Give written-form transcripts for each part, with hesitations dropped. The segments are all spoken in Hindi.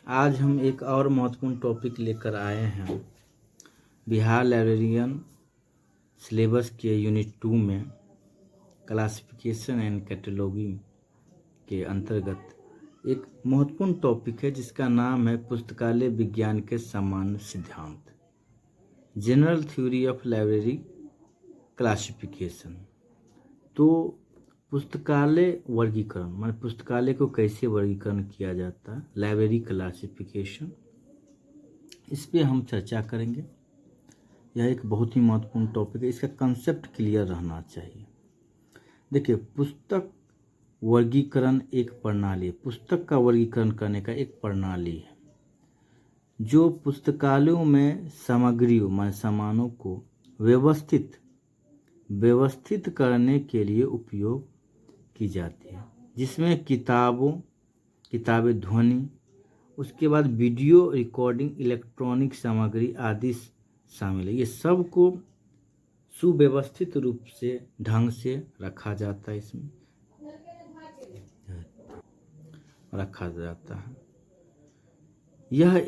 आज हम एक और महत्वपूर्ण टॉपिक लेकर आए हैं। बिहार लाइब्रेरियन सिलेबस के यूनिट 2 में क्लासिफिकेशन एंड कैटलॉगिंग के अंतर्गत एक महत्वपूर्ण टॉपिक है जिसका नाम है पुस्तकालय विज्ञान के सामान्य सिद्धांत, general theory of library classification. तो पुस्तकालय वर्गीकरण माने पुस्तकालय को कैसे वर्गीकरण किया जाता है, लाइब्रेरी क्लासिफिकेशन, इस पे हम चर्चा करेंगे। यह एक बहुत ही महत्वपूर्ण टॉपिक है, इसका कंसेप्ट क्लियर रहना चाहिए। देखिए, पुस्तक वर्गीकरण एक प्रणाली है, पुस्तक का वर्गीकरण करने का एक प्रणाली है जो पुस्तकालयों में सामग्रियों माने सामानों को व्यवस्थित करने के लिए उपयोग की जाती है, जिसमें किताबें, ध्वनि, उसके बाद वीडियो रिकॉर्डिंग, इलेक्ट्रॉनिक सामग्री आदि शामिल है। ये सब को सुव्यवस्थित रूप से ढंग से रखा जाता है, इसमें रखा जाता है। यह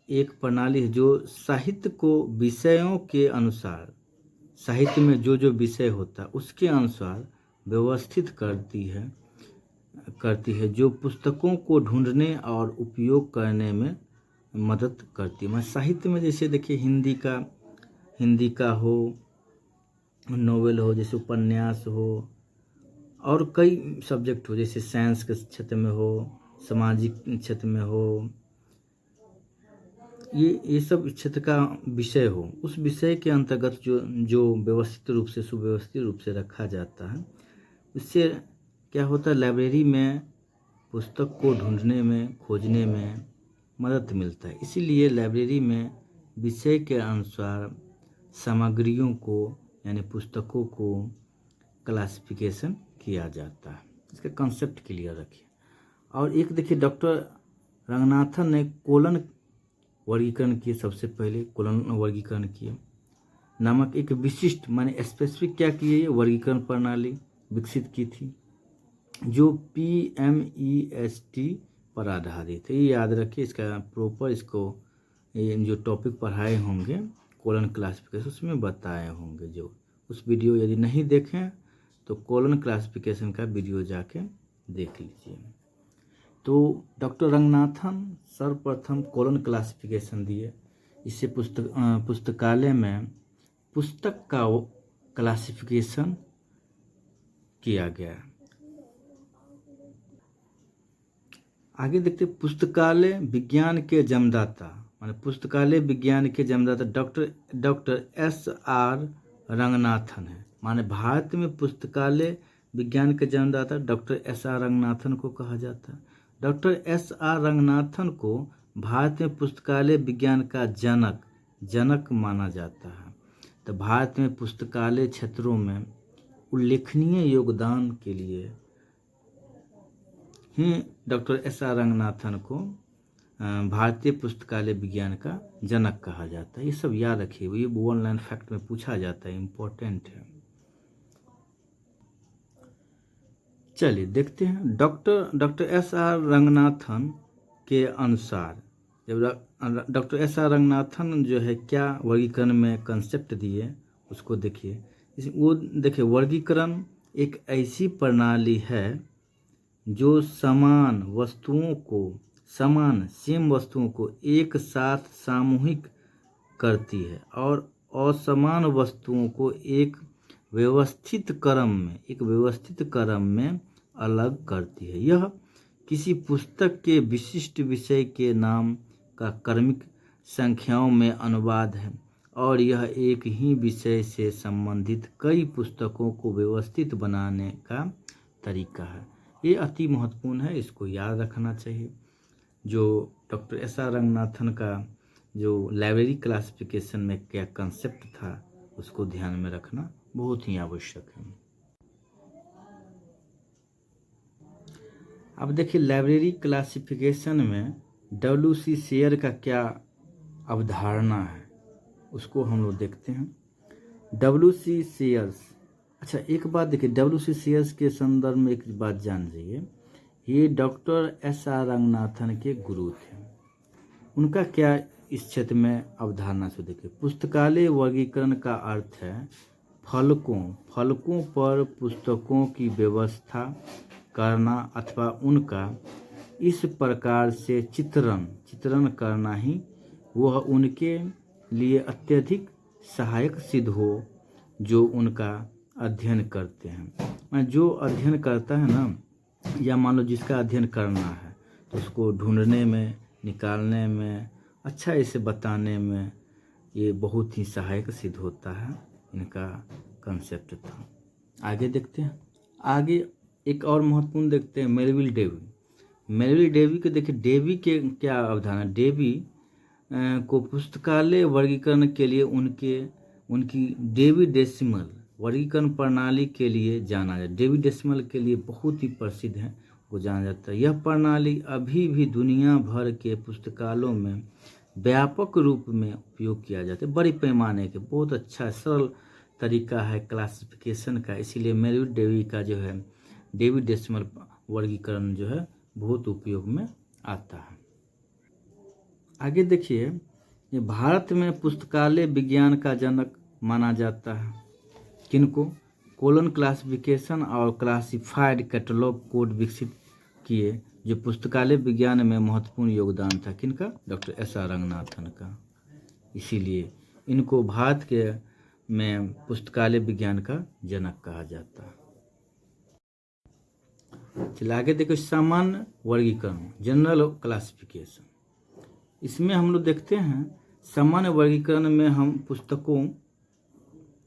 एक प्रणाली है जो साहित्य को विषयों के अनुसार, साहित्य में जो जो विषय होता है उसके अनुसार व्यवस्थित करती है, जो पुस्तकों को ढूंढने और उपयोग करने में मदद करती है। मैं साहित्य में जैसे देखिए हिंदी का हो, नोवेल हो, जैसे उपन्यास हो, और कई सब्जेक्ट हो, जैसे साइंस के क्षेत्र में हो, सामाजिक क्षेत्र में हो, ये सब क्षेत्र का विषय हो, उस विषय के अंतर्गत जो व्यवस्थित रूप से, सुव्यवस्थित रूप से रखा जाता है, इससे क्या होता है, लाइब्रेरी में पुस्तक को ढूंढने में, खोजने में मदद मिलता है। इसीलिए लाइब्रेरी में विषय के अनुसार सामग्रियों को यानी पुस्तकों को क्लासिफिकेशन किया जाता है। इसका कंसेप्ट क्लियर रखिए। और एक देखिए, डॉक्टर रंगनाथन ने कोलन वर्गीकरण किए, सबसे पहले कोलन वर्गीकरण किए नामक एक विशिष्ट माने स्पेसिफिक क्या किए, ये वर्गीकरण प्रणाली विकसित की थी जो PMEST पर आधारित है। ये याद रखिए, इसका प्रॉपर ये जो टॉपिक पढ़ाए होंगे कोलन क्लासिफिकेशन उसमें बताए होंगे। जो उस वीडियो यदि नहीं देखें तो कोलन क्लासिफिकेशन का वीडियो जाके देख लीजिए। तो डॉक्टर रंगनाथन सर्वप्रथम कोलन क्लासिफिकेशन दिए। इससे पुस्तकालय में पुस्तक का क्लासिफिकेशन किया गया। आगे देखते, पुस्तकालय विज्ञान के जन्मदाता माने पुस्तकालय विज्ञान के जन्मदाता डॉक्टर SR रंगनाथन है। माने भारत में पुस्तकालय विज्ञान के जन्मदाता डॉक्टर SR रंगनाथन को कहा जाता है। डॉक्टर SR रंगनाथन को भारत में पुस्तकालय विज्ञान का जनक माना जाता है। तो भारत में पुस्तकालय क्षेत्रों में उल्लेखनीय योगदान के लिए ही डॉक्टर SR रंगनाथन को भारतीय पुस्तकालय विज्ञान का जनक कहा जाता है। ये सब याद रखिए, ये 1 लाइन फैक्ट में पूछा जाता है, इम्पोर्टेंट है। चलिए देखते हैं, डॉक्टर SR रंगनाथन के अनुसार, जब डॉक्टर SR रंगनाथन जो है क्या वर्गीकरण में कंसेप्ट दिए उसको देखिए। वो देखिए, वर्गीकरण एक ऐसी प्रणाली है जो समान वस्तुओं को एक साथ सामूहिक करती है और असमान वस्तुओं को एक व्यवस्थित क्रम में अलग करती है। यह किसी पुस्तक के विशिष्ट विषय के नाम का क्रमिक संख्याओं में अनुवाद है और यह एक ही विषय से संबंधित कई पुस्तकों को व्यवस्थित बनाने का तरीका है। ये अति महत्वपूर्ण है, इसको याद रखना चाहिए। जो डॉक्टर SR रंगनाथन का जो लाइब्रेरी क्लासिफिकेशन में क्या कंसेप्ट था उसको ध्यान में रखना बहुत ही आवश्यक है। अब देखिए, लाइब्रेरी क्लासिफिकेशन में WC शेयर का क्या अवधारणा है उसको हम लोग देखते हैं। WC शेयर्स, अच्छा एक बात देखिए, WC शेयर्स के संदर्भ में एक बात जान लीजिए, ये डॉक्टर S.R. रंगनाथन के गुरु थे। उनका क्या इस क्षेत्र में अवधारणा से देखिए, पुस्तकालय वर्गीकरण का अर्थ है फलकों पर पुस्तकों की व्यवस्था करना अथवा उनका इस प्रकार से चित्रण करना ही वह उनके लिए अत्यधिक सहायक सिद्ध हो जो उनका अध्ययन करते हैं। जो अध्ययन करता है ना, या मान लो जिसका अध्ययन करना है, तो उसको ढूंढने में, निकालने में, अच्छा इसे बताने में ये बहुत ही सहायक सिद्ध होता है। इनका कंसेप्ट था। आगे देखते हैं। आगे एक और महत्वपूर्ण देखते हैं, मेलविल डेवी के देखिए, डेवी के क्या अवधारणा। डेवी को पुस्तकालय वर्गीकरण के लिए उनकी डेवी डेसिमल वर्गीकरण प्रणाली के लिए जाना जाता है। डेवी डेसिमल के लिए बहुत ही प्रसिद्ध है, वो जाना जाता है। यह प्रणाली अभी भी दुनिया भर के पुस्तकालयों में व्यापक रूप में उपयोग किया जाता है। बड़े पैमाने के बहुत अच्छा सरल तरीका है क्लासिफिकेशन का, इसीलिए मेलविल डेवी का जो है डेवी डेसिमल वर्गीकरण जो है बहुत उपयोग में आता है। आगे देखिए, ये भारत में पुस्तकालय विज्ञान का जनक माना जाता है। किनको? कोलन क्लासिफिकेशन और क्लासिफाइड कैटलॉग कोड विकसित किए, जो पुस्तकालय विज्ञान में महत्वपूर्ण योगदान था। किनका? Doctor S.R. रंगनाथन का। इसीलिए इनको भारत के में पुस्तकालय विज्ञान का जनक कहा जाता है। चलिए आगे देखो, सामान्य वर्गीकरण, जनरल क्लासिफिकेशन। इसमें हम लोग देखते हैं सामान्य वर्गीकरण में हम पुस्तकों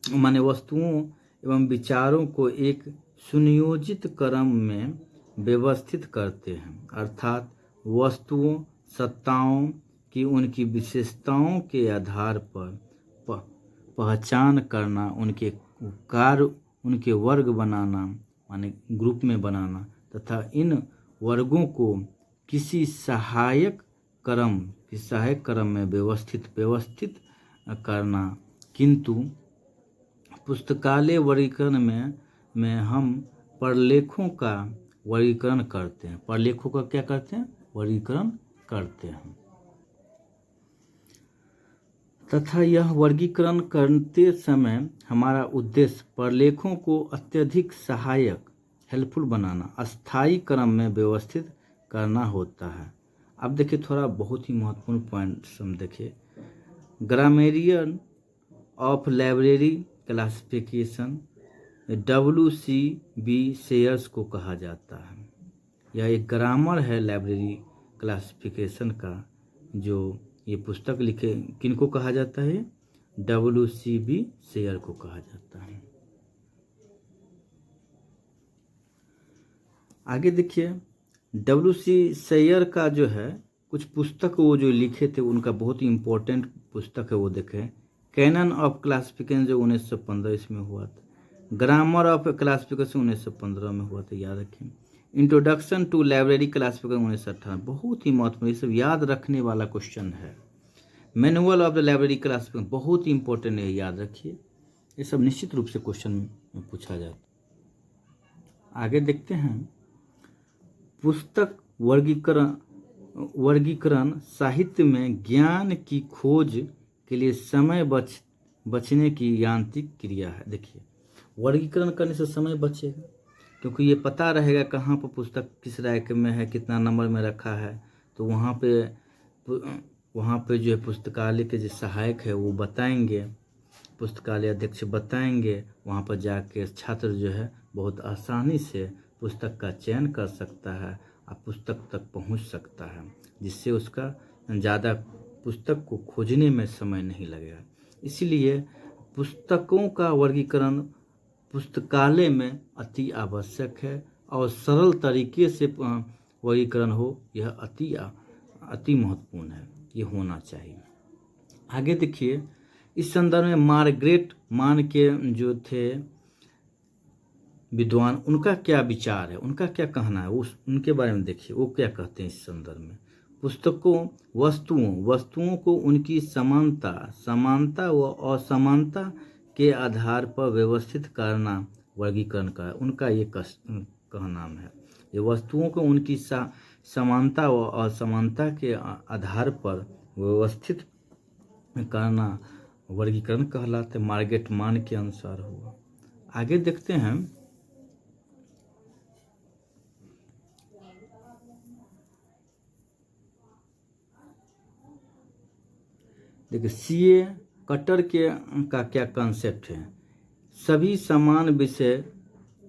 माने वस्तुओं एवं विचारों को एक सुनियोजित क्रम में व्यवस्थित करते हैं, अर्थात वस्तुओं सत्ताओं की उनकी विशेषताओं के आधार पर पहचान करना, उनके कार्य, उनके वर्ग बनाना माने ग्रुप में बनाना, तथा इन वर्गों को किसी सहायक क्रम में व्यवस्थित करना। किंतु पुस्तकालय वर्गीकरण में हम प्रलेखों का वर्गीकरण करते हैं। प्रलेखों का क्या करते हैं? वर्गीकरण करते हैं। तथा यह वर्गीकरण करते समय हमारा उद्देश्य प्रलेखों को अत्यधिक सहायक हेल्पफुल बनाना, अस्थायी क्रम में व्यवस्थित करना होता है। अब देखिए थोड़ा बहुत ही महत्वपूर्ण पॉइंट हम देखिए, grammarian of library classification WCB shares को कहा जाता है। यह एक ग्रामर है लाइब्रेरी क्लासिफिकेशन का, जो ये पुस्तक लिखे किनको कहा जाता है? WCB शेयर को कहा जाता है। आगे देखिए, WC शेयर का जो है कुछ पुस्तक वो जो लिखे थे, उनका बहुत ही इम्पोर्टेंट पुस्तक है, वो देखें। कैनन ऑफ क्लासिफिकेशन जो 1915 इसमें हुआ था। ग्रामर ऑफ क्लासिफिकेशन 1915 में हुआ था, याद रखें। इंट्रोडक्शन टू लाइब्रेरी क्लासिफिकेशन 1958, बहुत ही महत्वपूर्ण, ये सब याद रखने वाला क्वेश्चन है। Manual of the library classification बहुत ही इंपॉर्टेंट है, याद रखिए, ये सब निश्चित रूप से क्वेश्चन में पूछा जाता है। आगे देखते हैं, पुस्तक वर्गीकरण साहित्य में ज्ञान की खोज के लिए समय बचने की यांत्रिक क्रिया है। देखिए, वर्गीकरण करने से समय बचेगा, क्योंकि ये पता रहेगा कहाँ पर पुस्तक किस रैक में है, कितना नंबर में रखा है, तो वहाँ पे जो है पुस्तकालय के जो सहायक है वो बताएंगे, पुस्तकालय अध्यक्ष बताएंगे। वहाँ पर जाके छात्र जो है बहुत आसानी से पुस्तक का चयन कर सकता है और पुस्तक तक पहुँच सकता है, जिससे उसका ज़्यादा पुस्तक को खोजने में समय नहीं लगेगा। इसलिए पुस्तकों का वर्गीकरण पुस्तकालय में अति आवश्यक है, और सरल तरीके से वर्गीकरण हो, यह अति महत्वपूर्ण है, ये होना चाहिए। आगे देखिए, इस संदर्भ में मार्गरेट मान के जो थे विद्वान, उनका क्या विचार है, उनका क्या कहना है, उनके बारे में देखिए, वो क्या कहते हैं इस संदर्भ में। पुस्तकों वस्तुओं को उनकी समानता व असमानता के आधार पर व्यवस्थित करना वर्गीकरण का, उनका ये कहना है। ये वस्तुओं को उनकी समानता व असमानता के आधार पर व्यवस्थित करना वर्गीकरण कहलाते। मार्गेट मान के अनुसार हुआ। आगे देखते हैं। देखिए सीए कटर का क्या कंसेप्ट है। सभी समान विषय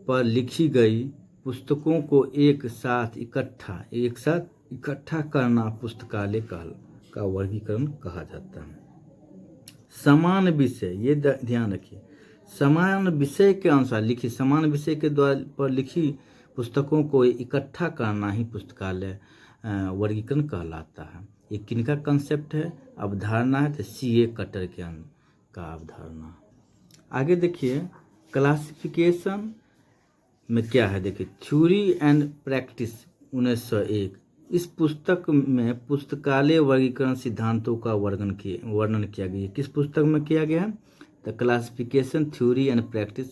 पर लिखी गई पुस्तकों को एक साथ इकट्ठा करना पुस्तकालय का वर्गीकरण कहा जाता है। समान विषय, ये ध्यान रखिए, समान विषय के अनुसार लिखी, समान विषय के द्वारा पर लिखी पुस्तकों को इकट्ठा करना ही पुस्तकालय वर्गीकरण कहलाता है। ये किनका कंसेप्ट है, अवधारणा है, तो सीए कटर का अवधारणा। आगे देखिए क्लासिफिकेशन में क्या है। देखिए थ्योरी एंड प्रैक्टिस 1901। इस पुस्तक में पुस्तकालय वर्गीकरण सिद्धांतों का वर्णन किया गया है। किस पुस्तक में किया गया है, the classification theory and practice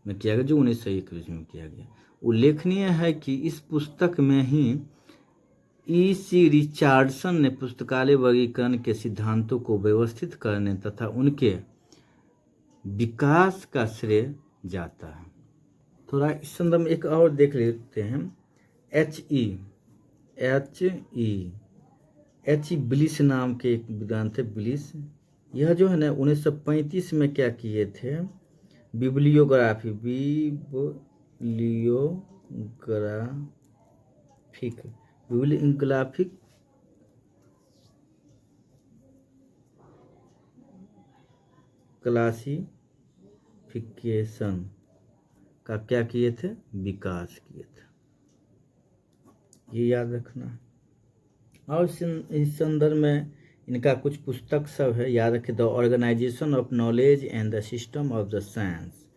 में किया गया, जो 1921 में किया गया। उल्लेखनीय है कि इस पुस्तक में ही E.C. रिचर्डसन ने पुस्तकालय वर्गीकरण के सिद्धांतों को व्यवस्थित करने तथा उनके विकास का श्रेय जाता है। थोड़ा इस संदर्भ में एक और देख लेते हैं। H.E. ब्लिस नाम के एक विद्वान थे, ब्लिस। यह जो है ना 1935 में क्या किए थे, बिब्लियोग्राफिक क्लासिफिकेशन का क्या किए थे, विकास किए थे। ये याद रखना। और इस संदर्भ में इनका कुछ पुस्तक सब है, याद रखें। The organisation of knowledge and the system of the science,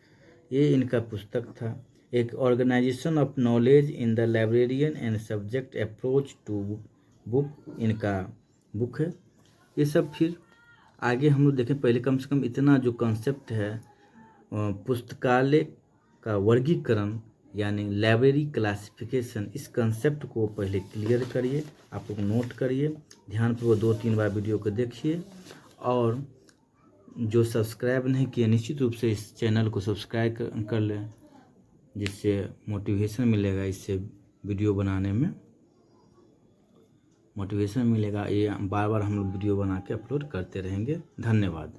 ये इनका पुस्तक था। एक organisation of knowledge in the librarian and subject approach to book, इनका बुक है। ये सब फिर आगे हम लोग देखें। पहले कम से कम इतना जो कंसेप्ट है पुस्तकालय का वर्गीकरण यानी लाइब्रेरी क्लासिफिकेशन, इस कंसेप्ट को पहले क्लियर करिए, आप लोग नोट करिए, ध्यानपूर्वक 2-3 बार वीडियो को देखिए। और जो सब्सक्राइब नहीं किए निश्चित रूप से इस चैनल को सब्सक्राइब कर लें, जिससे मोटिवेशन मिलेगा, इससे वीडियो बनाने में मोटिवेशन मिलेगा। ये बार बार हम लोग वीडियो बना के अपलोड करते रहेंगे। धन्यवाद।